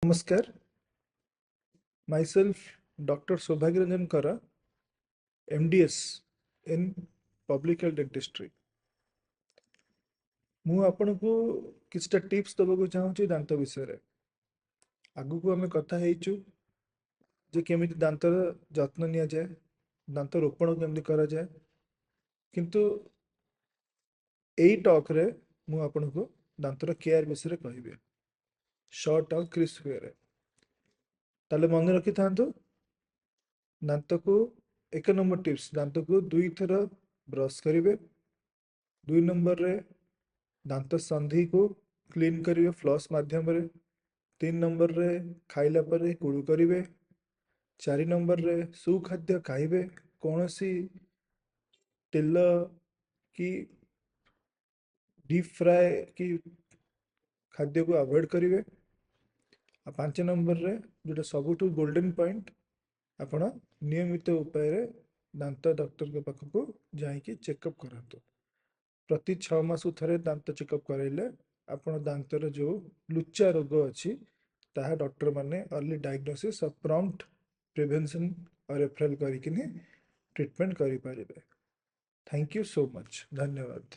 नमस्कार myself Dr. Sobhagya Ranjan Kara MDS in Public Health Dentistry ମୁଁ ଆପଣଙ୍କୁ କିଛିଟା ଟିପ୍ସ ଦେବାକୁ ଚାହୁଁଛି ଦାନ୍ତ ବିଷୟରେ। ଆଗକୁ ଆମେ କଥା ହେଇଛୁ ଯେ କେମିତି ଦାନ୍ତର ଯତ୍ନ ନିଆଯାଏ, ଦାନ୍ତ ରୋପଣ କେମିତି କରାଯାଏ, କିନ୍ତୁ ଏଇ ଟକ୍ରେ ମୁଁ ଆପଣଙ୍କୁ ଦାନ୍ତର କେୟାର ବିଷୟରେ କହିବି ସର୍ଟ ଆଉ କ୍ରିସ୍ପ ୱେରେ। ତାହେଲେ ମନେ ରଖିଥାନ୍ତୁ, ଦାନ୍ତକୁ ଏକ ନମ୍ବର ଟିପ୍ସ, ଦାନ୍ତକୁ 2 ଥର ବ୍ରଶ କରିବେ। 2 ନମ୍ବରରେ ଦାନ୍ତ ସନ୍ଧିକୁ କ୍ଲିନ୍ କରିବେ ଫ୍ଲସ୍ ମାଧ୍ୟମରେ। 3 ନମ୍ବରରେ ଖାଇଲା ପରେ କୁଳୁ କରିବେ। 4 ନମ୍ବରରେ ସୁଖାଦ୍ୟ ଖାଇବେ, କୌଣସି ତେଲ କି ଡିପ୍ ଫ୍ରାଏ କି ଖାଦ୍ୟକୁ ଆଭଏଡ୍ କରିବେ। ଆଉ 5 ନମ୍ବରରେ ଯେଉଁଟା ସବୁଠୁ ଗୋଲ୍ଡେନ୍ ପଏଣ୍ଟ, ଆପଣ ନିୟମିତ ଉପାୟରେ ଦାନ୍ତ ଡକ୍ଟରଙ୍କ ପାଖକୁ ଯାଇକି ଚେକଅପ୍ କରାନ୍ତୁ। ପ୍ରତି 6 ମାସକୁ ଥରେ ଦାନ୍ତ ଚେକଅପ୍ କରାଇଲେ ଆପଣ ଦାନ୍ତର ଯେଉଁ ଲୁଚା ରୋଗ ଅଛି ତାହା ଡକ୍ଟରମାନେ अर्ली डायग्नोसिस और प्रॉम्प्ट प्रिवेंशन और रेफरल କରିକିନି ଟ୍ରିଟମେଣ୍ଟ କରିପାରିବେ। Thank you so much. धन्यवाद।